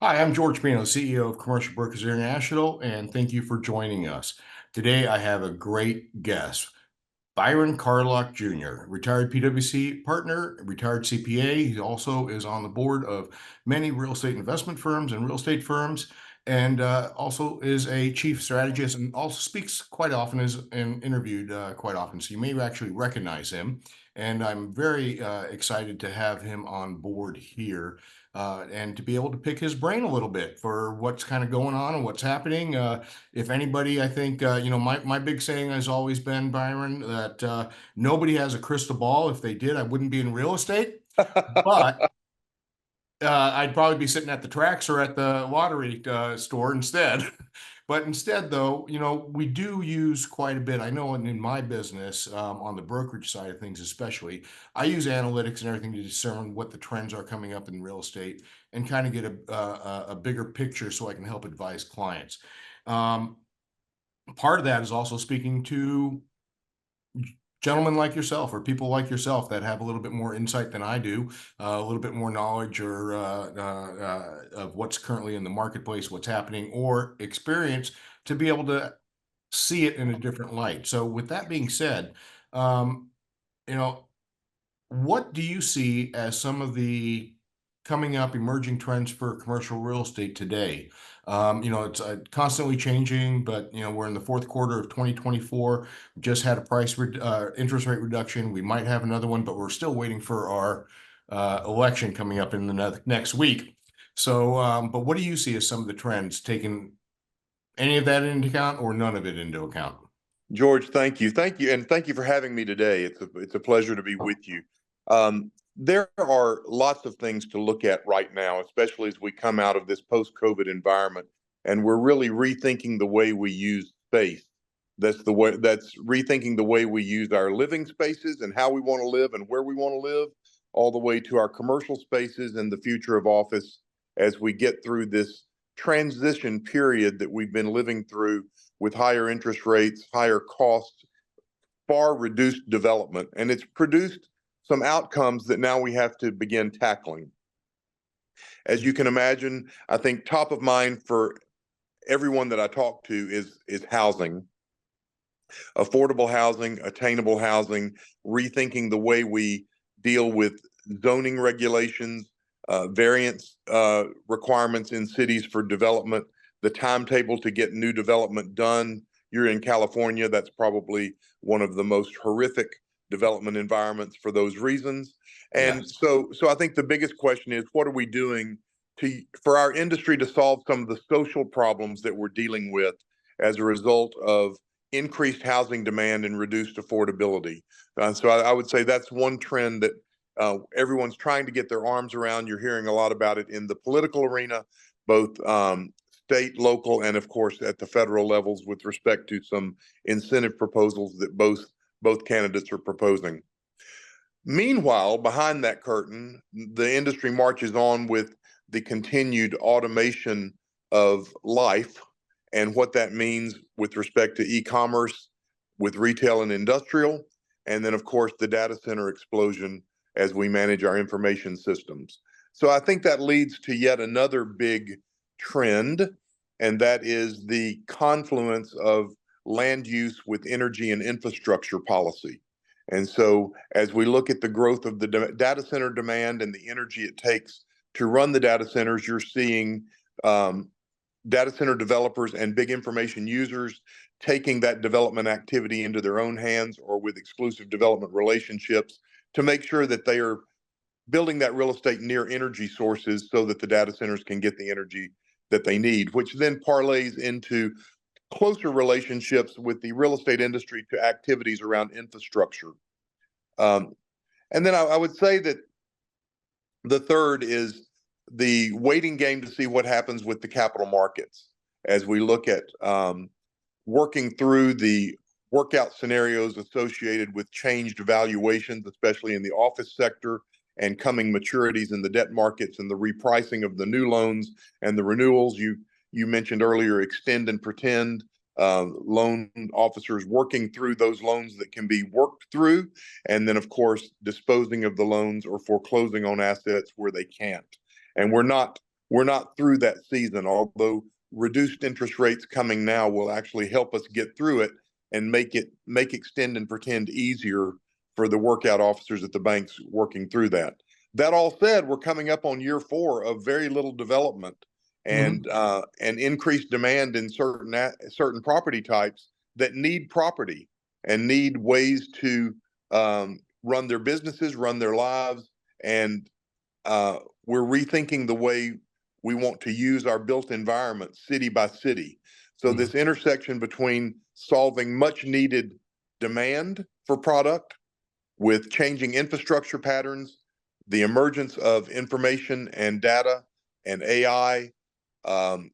Hi, I'm George Pino, CEO of Commercial Brokers International, and thank you for joining us. Today, I have a great guest, Byron Carlock Jr., retired PwC partner, retired CPA. He also is on the board of many real estate investment firms and real estate firms, and also is a chief strategist and also speaks quite often, is and interviewed quite often. So you may actually recognize him. And I'm very excited to have him on board here and to be able to pick his brain a little bit for what's kind of going on and what's happening. If anybody, I think, my big saying has always been, Byron, that nobody has a crystal ball. If they did, I wouldn't be in real estate. But I'd probably be sitting at the tracks or at the lottery store instead. But instead, though, we do use quite a bit. I know in my business, on the brokerage side of things especially, I use analytics and everything to discern what the trends are coming up in real estate and kind of get a bigger picture so I can help advise clients. Um, Part of that is also speaking to gentlemen like yourself or people like yourself that have a little bit more insight than I do, a little bit more knowledge or of what's currently in the marketplace, what's happening, or experience to be able to see it in a different light. So with that being said, um, you know, what do you see as some of the coming up emerging trends for commercial real estate today? It's constantly changing, but we're in the fourth quarter of 2024. We just had a interest rate reduction. We might have another one, but we're still waiting for our election coming up in the next week. So, but what do you see as some of the trends, taking any of that into account or none of it into account? George, thank you. Thank you. And thank you for having me today. It's a pleasure to be with you. There are lots of things to look at right now, especially as we come out of this post-COVID environment, and we're really rethinking the way we use space. That's rethinking the way we use our living spaces and how we want to live and where we want to live, all the way to our commercial spaces and the future of office as we get through this transition period that we've been living through with higher interest rates, higher costs, far reduced development, and it's produced some outcomes that now we have to begin tackling. As you can imagine, I think top of mind for everyone that I talk to is housing, affordable housing, attainable housing, rethinking the way we deal with zoning regulations, variance requirements in cities for development, the timetable to get new development done. You're in California. That's probably one of the most horrific development environments for those reasons. And Yes. so I think the biggest question is, what are we doing for our industry to solve some of the social problems that we're dealing with as a result of increased housing demand and reduced affordability? So I would say that's one trend that everyone's trying to get their arms around. You're hearing a lot about it in the political arena, both state, local, and of course at the federal levels with respect to some incentive proposals that both candidates are proposing. Meanwhile, behind that curtain, the industry marches on with the continued automation of life and what that means with respect to e-commerce, with retail and industrial, and then of course the data center explosion as we manage our information systems. So I think that leads to yet another big trend, and that is the confluence of land use with energy and infrastructure policy. And so as we look at the growth of the data center demand and the energy it takes to run the data centers, you're seeing data center developers and big information users taking that development activity into their own hands or with exclusive development relationships to make sure that they are building that real estate near energy sources so that the data centers can get the energy that they need, which then parlays into closer relationships with the real estate industry to activities around infrastructure. And then I would say that the third is the waiting game to see what happens with the capital markets as we look at working through the workout scenarios associated with changed valuations, especially in the office sector, and coming maturities in the debt markets and the repricing of the new loans and the renewals. You mentioned earlier, extend and pretend, loan officers working through those loans that can be worked through, and then of course disposing of the loans or foreclosing on assets where they can't. And we're not we're not through that season, although reduced interest rates coming now will actually help us get through it and make extend and pretend easier for the workout officers at the banks working through that. That all said, we're coming up on year 4 of very little development Mhm. and increased demand in certain property types that need property and need ways to run their businesses, run their lives, and we're rethinking the way we want to use our built environment city by city. So Mhm. this intersection between solving much needed demand for product with changing infrastructure patterns, the emergence of information and data and AI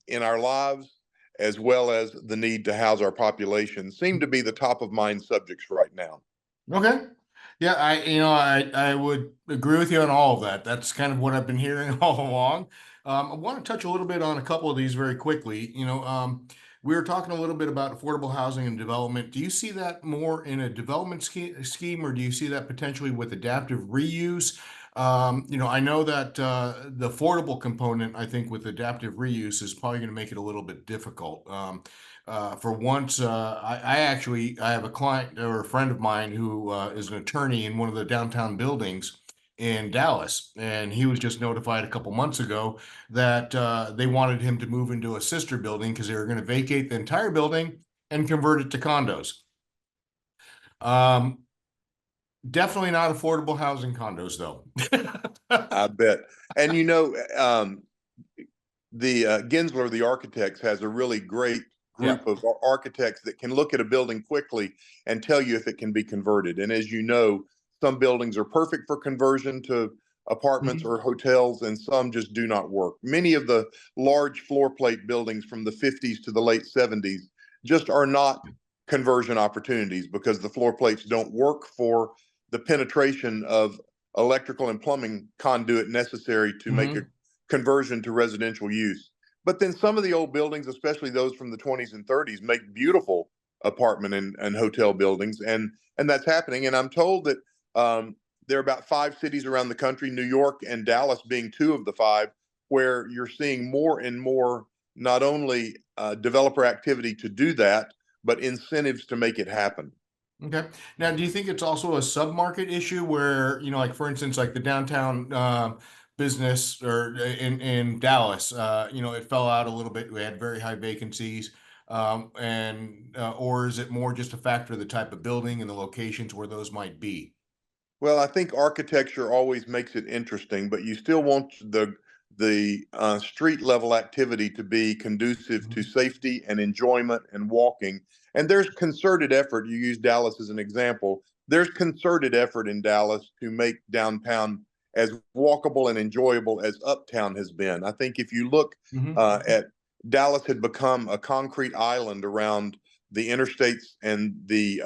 in our lives, as well as the need to house our population, seem to be the top of mind subjects right now. Okay. Yeah, I would agree with you on all of that. That's kind of what I've been hearing all along. I want to touch a little bit on a couple of these very quickly. We were talking a little bit about affordable housing and development. Do you see that more in a development scheme, or do you see that potentially with adaptive reuse? I know that the affordable component, I think, with adaptive reuse is probably going to make it a little bit difficult. For once, I have a client or a friend of mine who is an attorney in one of the downtown buildings in Dallas, and he was just notified a couple months ago that they wanted him to move into a sister building because they were going to vacate the entire building and convert it to condos. Um, Definitely not affordable housing condos, though. I bet. And the Gensler, the architects, has a really great Yeah. group of architects that can look at a building quickly and tell you if it can be converted. And as you know, some buildings are perfect for conversion to apartments Mhm. or hotels, and some just do not work. Many of the large floor plate buildings from the 50s to the late 70s just are not conversion opportunities because the floor plates don't work for the penetration of electrical and plumbing conduit necessary to make a Mhm. conversion to residential use. But then some of the old buildings, especially those from the 20s and 30s, make beautiful apartment and hotel buildings, and that's happening. And I'm told that there are about 5 cities around the country, New York and Dallas being 2 of the 5, where you're seeing more and more not only developer activity to do that, but incentives to make it happen. Okay. Now, do you think it's also a submarket issue where, like for instance, like the downtown business or in Dallas, it fell out a little bit. We had very high vacancies. And or is it more just a factor of the type of building and the locations where those might be? Well, I think architecture always makes it interesting, but you still want the street level activity to be conducive to Mhm. safety and enjoyment and walking. And there's concerted effort. You use Dallas as an example. There's concerted effort in Dallas to make downtown as walkable and enjoyable as uptown has been. I think if you look Mhm. at Dallas had become a concrete island around the interstates and the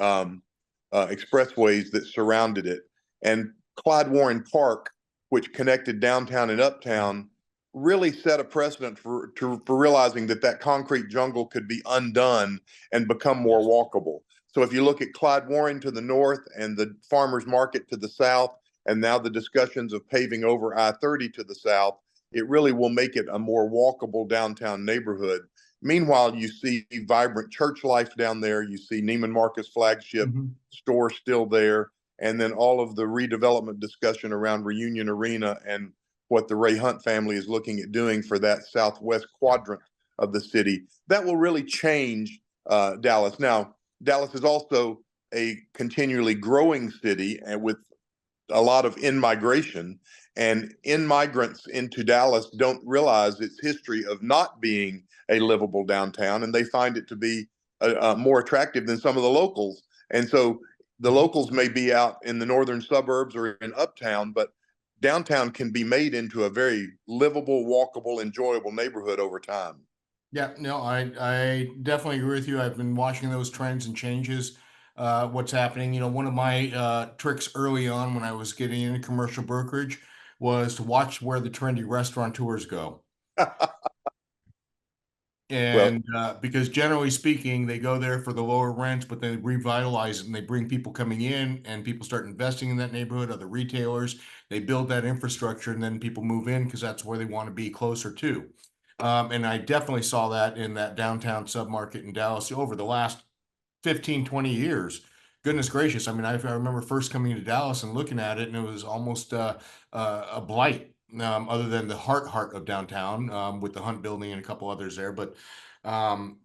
expressways that surrounded it. And Clyde Warren Park, which connected downtown and uptown, really set a precedent for realizing that that concrete jungle could be undone and become more Yes. walkable. So if you look at Clyde Warren to the north and the farmers market to the south, and now the discussions of paving over I-30 to the south, it really will make it a more walkable downtown neighborhood. Meanwhile, you see vibrant church life down there. You see Neiman Marcus flagship Mhm. store still there, and then all of the redevelopment discussion around Reunion Arena and what the Ray Hunt family is looking at doing for that southwest Yeah. quadrant of the city. That will really change Dallas. Now, Dallas is also a continually growing city and with a lot of in migration, and in migrants into Dallas don't realize its history of not being a livable downtown, and they find it to be more attractive than some of the locals. And so the Mhm. locals may be out in the northern suburbs or in uptown, but downtown can be made into a very livable, walkable, enjoyable neighborhood over time. Yeah, no, I definitely agree with you. I've been watching those trends and changes, what's happening. One of my tricks early on when I was getting into commercial brokerage was to watch where the trendy restaurateurs go. Well, And because generally speaking, they go there for the lower rents, but they revitalize it and they bring people coming in and people start investing in that neighborhood, other retailers. They build that infrastructure and then people move in because that's where they want to be closer to. And I definitely saw that in that downtown submarket in Dallas over the last 15, 20 years. Goodness gracious. I mean, I remember first coming to Dallas and looking at it, and it was almost a blight, other than the heart of downtown, with the Hunt Building and a couple others there. But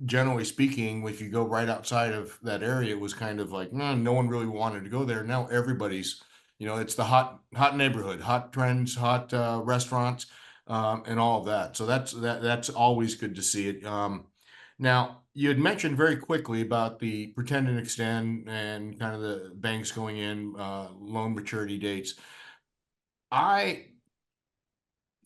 generally speaking, if you go right outside of that area, it was kind of like, no one really wanted to go there. Now everybody's, it's the hot neighborhood, hot trends, hot restaurants, and all of that. So that's always good to see it. Now, you had mentioned very quickly about the pretend and extend and kind of the banks going in, loan maturity dates. I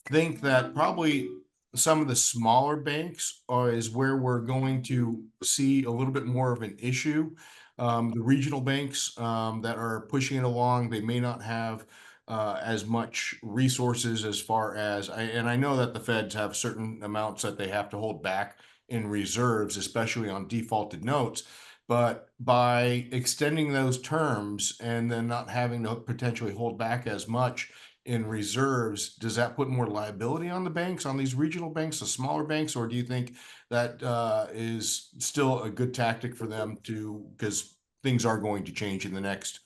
think that probably some of the smaller banks is where we're going to see a little bit more of an issue. The regional banks that are pushing it along, they may not have as much resources as far as, and I know that the Feds have certain amounts that they have to hold back in reserves, especially on defaulted notes. But by extending those terms and then not having to potentially hold back as much in reserves, does that put more liability on the banks, on these regional banks, the smaller banks, or do you think that is still a good tactic for them to, because things are going to change in the next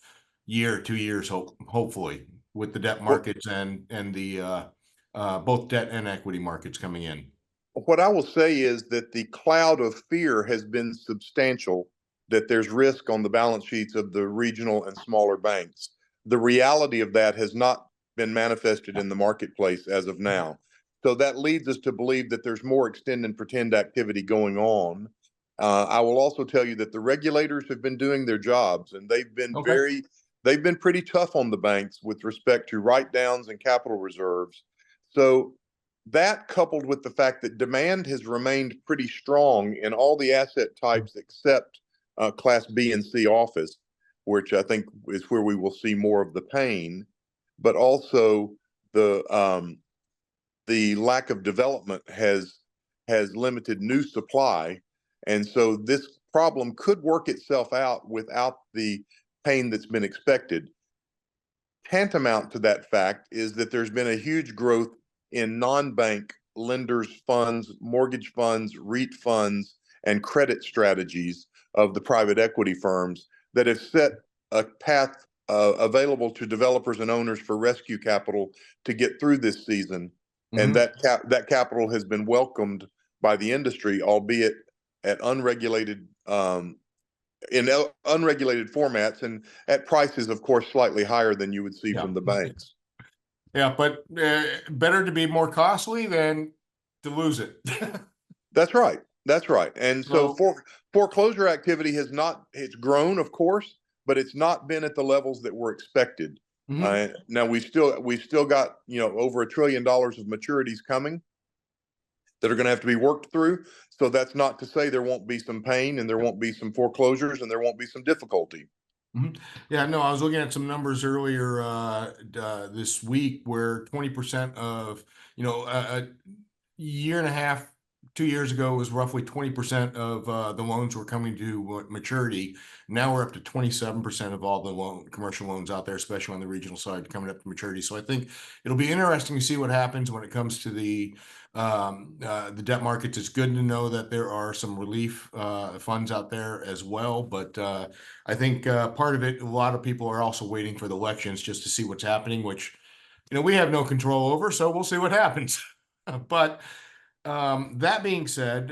year, 2 years, hopefully, with the debt what markets and the both debt and equity markets coming in? what I will say is that the cloud of fear has been substantial, that there's risk on the balance sheets of the regional and smaller banks. The reality of that has not been manifested in the marketplace as of now. So that leads us to believe that there's more extend and pretend activity going on. I will also tell you that the regulators have been doing their jobs, and Okay. they've been pretty tough on the banks with respect to write downs and capital reserves. So that, coupled with the fact that demand has remained pretty strong in all the asset types except Class B and C office, which I think is where we will see more of the pain, but also the um, the lack of development has limited new supply, and so this problem could work itself out without the pain that's been expected. Tantamount to that fact is that there's been a huge growth in non-bank lenders funds, mortgage funds, REIT funds, and credit strategies of the private equity firms that have set a path available to developers and owners for rescue capital to get through this season. And Hmm. that capital has been welcomed by the industry, albeit at unregulated in unregulated formats and at prices, of course, slightly higher than you would see Yeah. from the banks. Yeah, but better to be more costly than to lose it. That's right. That's right. And so So, foreclosure activity it's grown, of course, but it's not been at the levels that were expected. mhm. Now we still got, over $1 trillion of maturities coming that are going to have to be worked through. So that's not to say there won't be some pain and there Yeah. won't be some foreclosures and there won't be some difficulty. Mhm. Yeah, no, I was looking at some numbers earlier this week where 20% of, a year and a half, 2 years ago was roughly 20% of the loans were coming to maturity. Now we're up to 27% of all the commercial loans out there, especially on the regional side, coming up to maturity. So I think it'll be interesting to see what happens when it comes to the debt markets. It's good to know that there are some relief funds out there as well, but I think part of it, a lot of people are also waiting for the elections just to see what's happening, which we have no control over. So we'll see what happens. But that being said,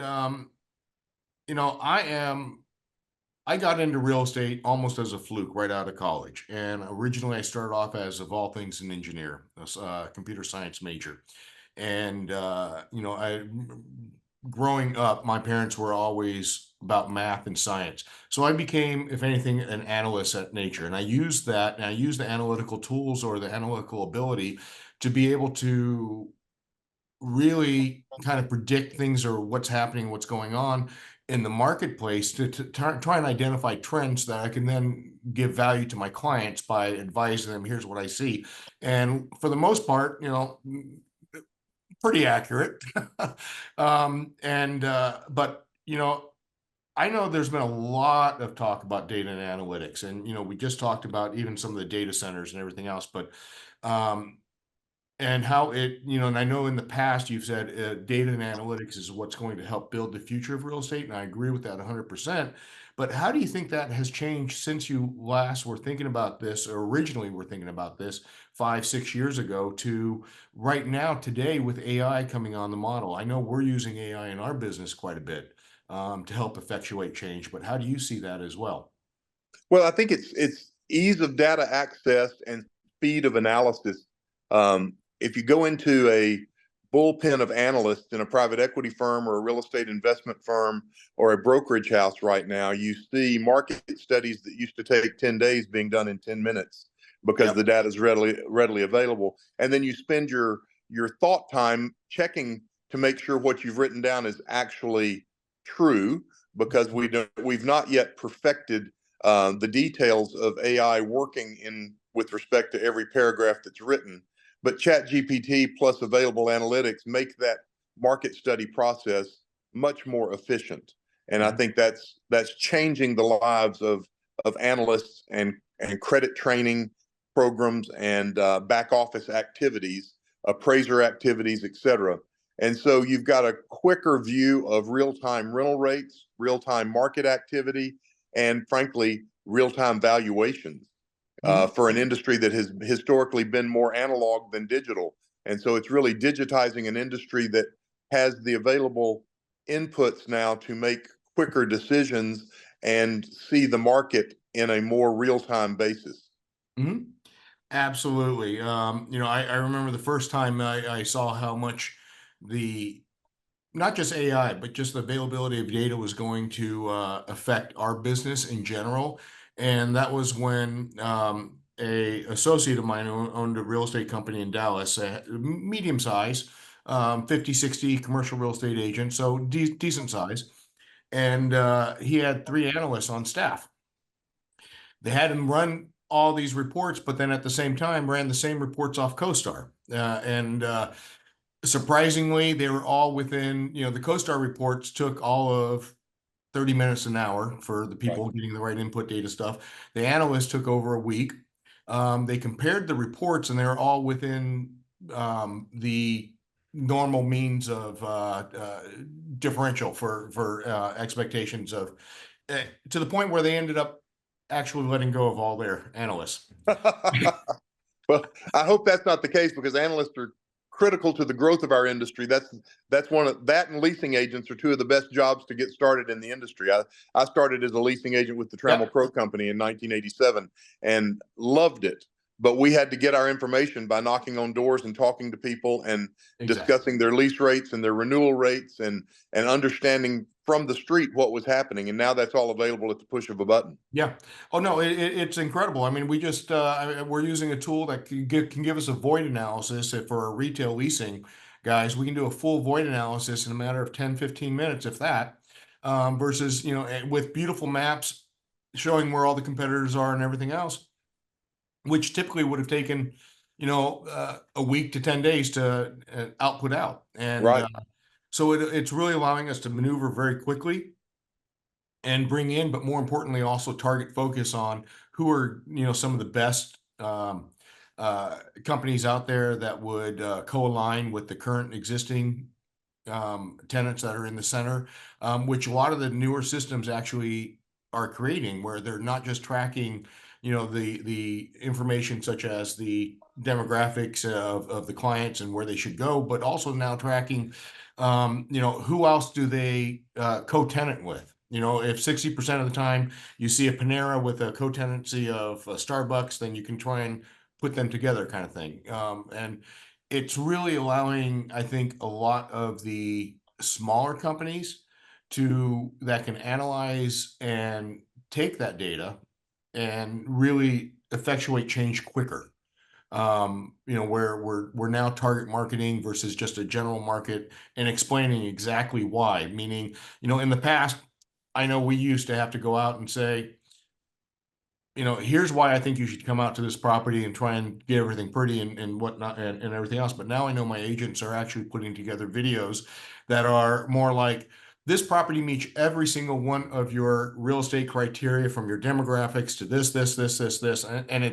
I got into real estate almost as a fluke right out of college. And originally, I started off as, of all things, an engineer, a computer science major. And, growing up, my parents were always about math and science. So I became, if anything, an analyst at nature. And I used that, and I used the analytical tools or the analytical ability to be able to really kind of predict things or what's happening, what's going on in the marketplace to try and identify trends that I can then give value to my clients by advising them, here's what I see. And for the most part, pretty accurate. But I know there's been a lot of talk about data and analytics, and we just talked about even some of the data centers and everything else, but um, and how and I know in the past you've said data and analytics is what's going to help build the future of real estate, and I agree with that 100%. But how do you think that has changed since you last were thinking about this, or originally were thinking about this 5, 6 years ago, to right now, today, with AI coming on the model? I know we're using AI in our business quite a bit to help effectuate change, but how do you see that as well? Well, I think it's ease of data access and speed of analysis. If you go into a bullpen of analysts in a private equity firm or a real estate investment firm or a brokerage house right now, you see market studies that used to take 10 days being done in 10 minutes because Yep. the data is readily available. And then you spend your thought time checking to make sure what you've written down is actually true, because we've not yet perfected the details of AI working in with respect to every paragraph that's written. But Chat GPT plus available analytics make that market study process much more efficient. And I Mhm. think that's changing the lives of analysts and credit training programs and back office activities, appraiser activities, et cetera. And so you've got a quicker view of real time rental rates, real time market activity, and frankly, real time valuations Mhm. for an industry that has historically been more analog than digital. And so it's really digitizing an industry that has the available inputs now to make quicker decisions and see the market in a more real time basis. Mhm. Absolutely. I remember the first time I saw how much the not just AI, but just the availability of data was going to affect our business in general. And that was when a associate of mine owned a real estate company in Dallas, medium size, 50, 60 commercial real estate agent, so decent size. And he had three analysts on staff. They had him run all these reports, but then at the same time ran the same reports off CoStar. And surprisingly, they were all within, the CoStar reports took all of 30 minutes an hour for the Right. people getting the right input data stuff. The analysts took over a week. They compared the reports and they were all within the normal means of differential for expectations of to the point where they ended up actually letting go of all their analysts. Well, I hope that's not the case, because analysts are critical to the growth of our industry. That's one of that, and leasing agents are two of the best jobs to get started in the industry. I started as a leasing agent with the Trammell Yep, Crow Company in 1987 and loved it. But we had to get our information by knocking on doors and talking to people and exactly. discussing their lease rates and their renewal rates and understanding from the street what was happening. And now that's all available at the push of a button. Yeah. Oh no, it's incredible. I mean, we're using a tool that can give us a void analysis for our retail leasing guys. We can do a full void analysis in a matter of 10, 15 minutes, if that, versus, with beautiful maps showing where all the competitors are and everything else, which typically would have taken, a week to 10 days to output out. And Right. so it's really allowing us to maneuver very quickly and bring in, but more importantly, also target focus on who are, some of the best companies out there that would co-align with the current existing tenants that are in the center, which a lot of the newer systems actually are creating, where they're not just tracking, the information such as the demographics of the clients and where they should go, but also now tracking, who else do they co-tenant with. If 60% of the time you see a Panera with a co-tenancy of Starbucks, then you can try and put them together, kind of thing. And it's really allowing, I think, a lot of the smaller companies that can analyze and take that data and really effectuate change quicker. Where we're now target marketing versus just a general market, and explaining exactly why. Meaning, in the past, I know we used to have to go out and say, here's why I think you should come out to this property and try and get everything pretty and whatnot and everything else. But now I know my agents are actually putting together videos that are more like this property meets every single one of your real estate criteria from your demographics to this, and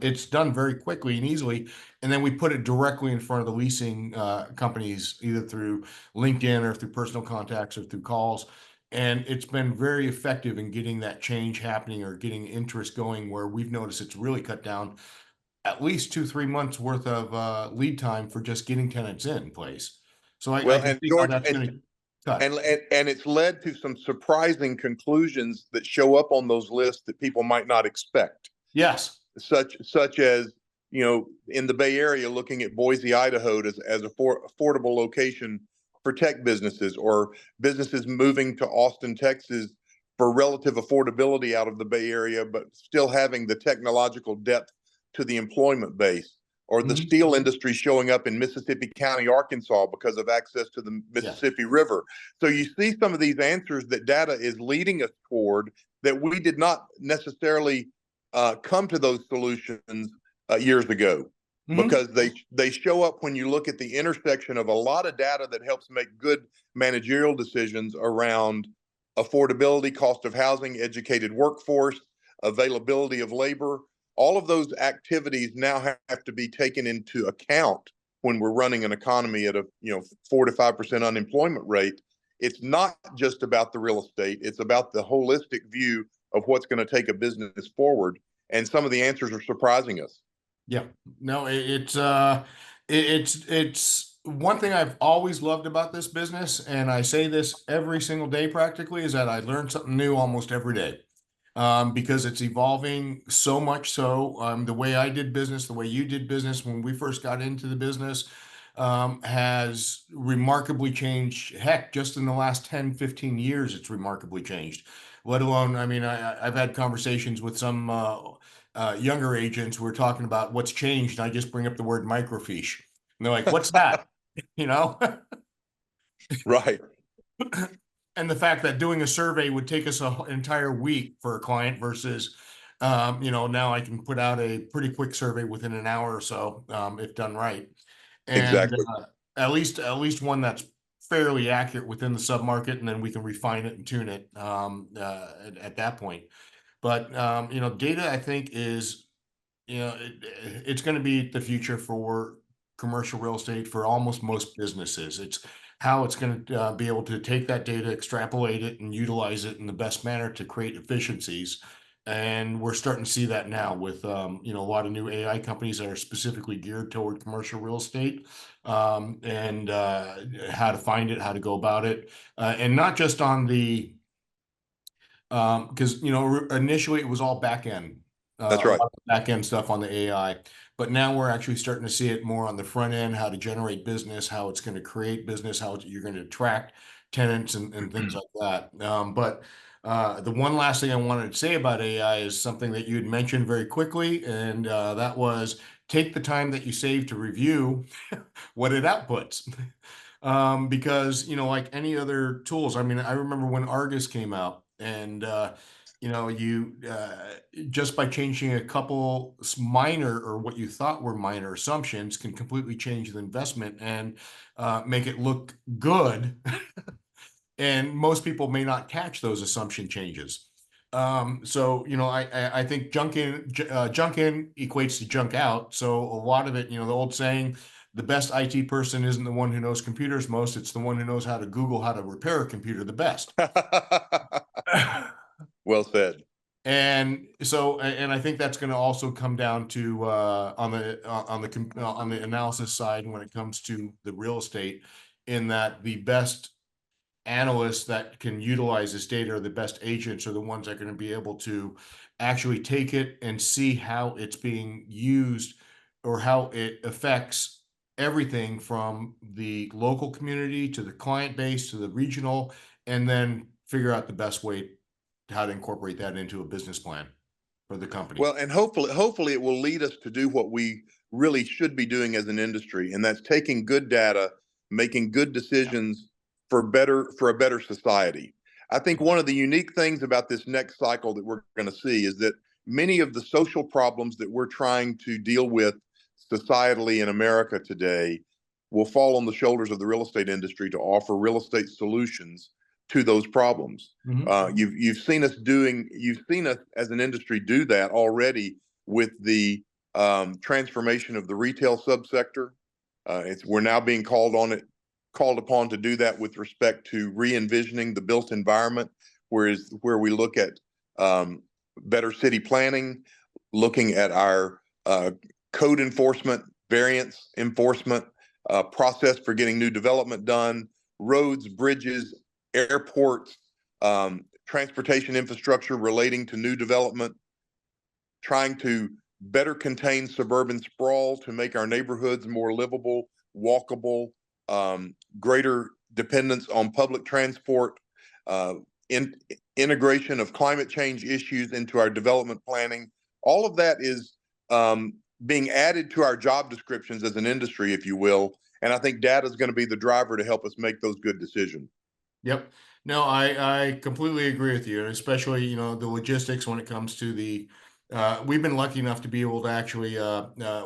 it's done very quickly and easily. And then we put it directly in front of the leasing companies, either through LinkedIn or through personal contacts or through calls. And it's been very effective in getting that change happening or getting interest going, where we've noticed it's really cut down at least 2, 3 months worth of lead time for just getting tenants in place. So I Well, can and see how George, that's going to cut. and it's led to some surprising conclusions that show up on those lists that people might not expect, Yes. such as, in the Bay Area, looking at Boise, Idaho as a affordable location for tech businesses, or businesses moving to Austin, Texas for relative affordability out of the Bay Area, but still having the technological depth to the employment base, or the Mhm. steel industry showing up in Mississippi County, Arkansas, because of access to the Yes. Mississippi River. So you see some of these answers that data is leading us toward, that we did not necessarily come to those solutions years ago, Mhm. because they show up when you look at the intersection of a lot of data that helps make good managerial decisions around affordability, cost of housing, educated workforce, availability of labor. All of those activities now have to be taken into account when we're running an economy at a 4 to 5% unemployment rate. It's not just about the real estate; it's about the holistic view of what's going to take a business forward. And some of the answers are surprising us. Yeah. No, it's one thing I've always loved about this business, and I say this every single day practically, is that I learn something new almost every day. Because it's evolving so much so. The way I did business, the way you did business when we first got into the business, has remarkably changed. Heck, just in the last 10, 15 years, it's remarkably changed. Let alone, I mean, I've had conversations with some younger agents who are talking about what's changed. And I just bring up the word microfiche. And they're like, what's that? You know? Right. And the fact that doing a survey would take us an entire week for a client versus, now I can put out a pretty quick survey within an hour or so, if done right. And Exactly. at least one that's fairly accurate within the submarket, and then we can refine it and tune it at that point. But data, I think, is it's going to be the future for commercial real estate for almost most businesses. It's how it's going to be able to take that data, extrapolate it, and utilize it in the best manner to create efficiencies. And we're starting to see that now with a lot of new AI companies that are specifically geared toward commercial real estate, and how to find it, how to go about it, and not just on the because initially it was all back end, That's a right. lot of back end stuff on the AI, but now we're actually starting to see it more on the front end, how to generate business, how it's going to create business, how you're going to attract tenants and things like that. But the one last thing I wanted to say about AI is something that you had mentioned very quickly, and that was take the time that you save to review what it outputs. Because like any other tools, I mean, I remember when Argus came out, and you just by changing a couple minor, or what you thought were minor assumptions, can completely change the investment and make it look good. And most people may not catch those assumption changes. So I think junk in equates to junk out. So a lot of it, the old saying, the best IT person isn't the one who knows computers most, it's the one who knows how to Google how to repair a computer the best. Well said. And so, and I think that's going to also come down to on the analysis side when it comes to the real estate, in that the best analysts that can utilize this data, or the best agents, are the ones that are going to be able to actually take it and see how it's being used, or how it affects everything from the local community to the client base to the regional, and then figure out the best way how to incorporate that into a business plan for the company. Well, and hopefully it will lead us to do what we really should be doing as an industry, and that's taking good data, making good Yeah. decisions for a better society. I think one of the unique things about this next cycle that we're going to see is that many of the social problems that we're trying to deal with societally in America today will fall on the shoulders of the real estate industry to offer real estate solutions to those problems. You've seen us as an industry do that already with the transformation of the retail subsector. We're now being called upon to do that with respect to re-envisioning the built environment, where we look at better city planning, looking at our code enforcement, variance enforcement, process for getting new development done, roads, bridges, airports, transportation infrastructure relating to new development, trying to better contain suburban sprawl to make our neighborhoods more livable, walkable, greater dependence on public transport, integration of climate change issues into our development planning. All of that is being added to our job descriptions as an industry, if you will. And I think data is going to be the driver to help us make those good decisions. Yep. No, I completely agree with you, and especially, the logistics when it comes to we've been lucky enough to be able to actually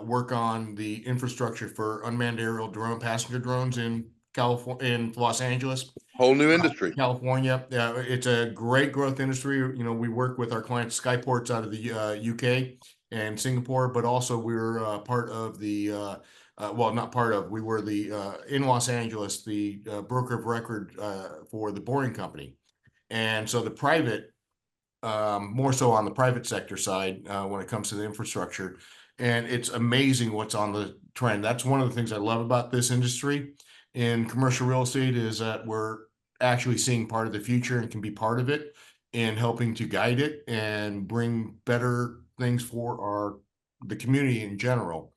work on the infrastructure for unmanned aerial passenger drones in California, in Los Angeles. Whole new industry. California. It's a great growth industry. We work with our clients, Skyports out of the UK and Singapore, but also we're part of the well, not part of, we were in Los Angeles, the broker of record for the Boring Company. And so the private, more so on the private sector side when it comes to the infrastructure. And it's amazing what's on the trend. That's one of the things I love about this industry in commercial real estate, is that we're actually seeing part of the future and can be part of it in helping to guide it and bring better things for the community in general.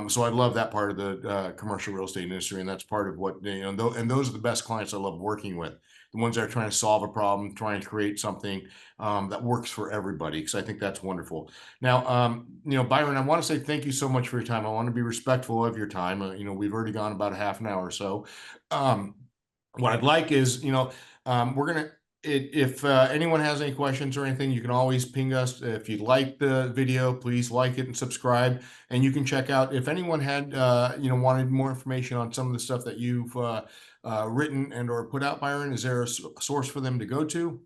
So I love that part of the commercial real estate industry, and that's part of what, and those are the best clients I love working with. The ones that are trying to solve a problem, trying to create something that works for everybody, because I think that's wonderful. Now, Byron, I want to say thank you so much for your time. I want to be respectful of your time. We've already gone about a half an hour or so. What I'd like is, we're gonna, if anyone has any questions or anything, you can always ping us. If you like the video, please like it and subscribe. And you can check out, if anyone had, wanted more information on some of the stuff that you've written and or put out, Byron, is there a source for them to go to?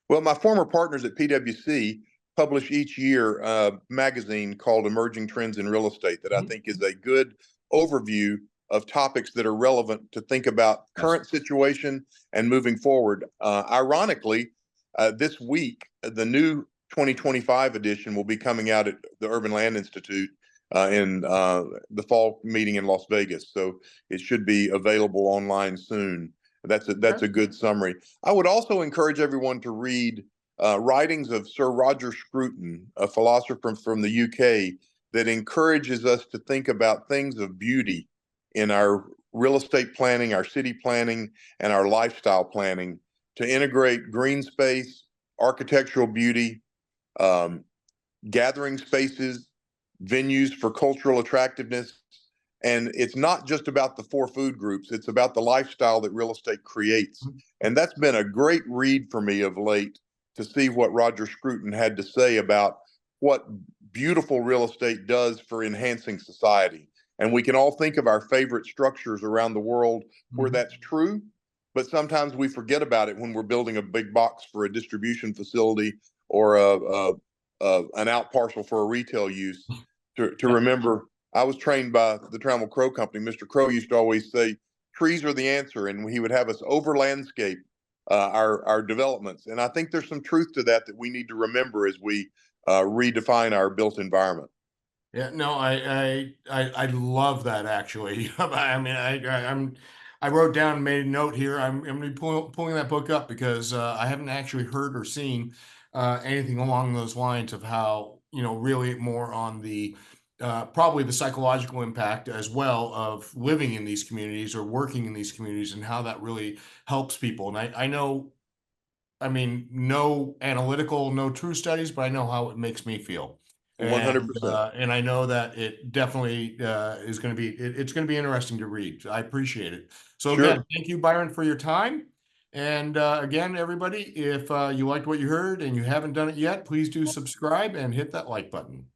Well, my former partners at PwC publish each year a magazine called Emerging Trends in Real Estate that I think is a good overview of topics that are relevant to think about current situation and moving forward. Ironically, this week, the new 2025 edition will be coming out at the Urban Land Institute in the fall meeting in Las Vegas. So it should be available online soon. That's a good summary. I would also encourage everyone to read writings of Sir Roger Scruton, a philosopher from the UK, that encourages us to think about things of beauty in our real estate planning, our city planning, and our lifestyle planning, to integrate green space, architectural beauty, gathering spaces, venues for cultural attractiveness. And it's not just about the 4 food groups, it's about the lifestyle that real estate creates. And that's been a great read for me of late, to see what Roger Scruton had to say about what beautiful real estate does for enhancing society. And we can all think of our favorite structures around the world where that's true, but sometimes we forget about it when we're building a big box for a distribution facility or an out parcel for a retail use. To remember, I was trained by the Trammell Crow Company. Mr. Crow used to always say, trees are the answer, and he would have us over landscape our developments. And I think there's some truth to that we need to remember as we redefine our built environment. Yeah, no, I love that, actually. I mean, I wrote down and made a note here. I'm going to be pulling that book up, because I haven't actually heard or seen anything along those lines of how, really more on the probably the psychological impact as well of living in these communities or working in these communities, and how that really helps people. And I know, I mean, no analytical, no true studies, but I know how it makes me feel. 100%. And I know that it definitely is going to be, it's going to be interesting to read. I appreciate it. So Sure. again, thank you, Byron, for your time. And again, everybody, if you liked what you heard and you haven't done it yet, please do subscribe and hit that like button.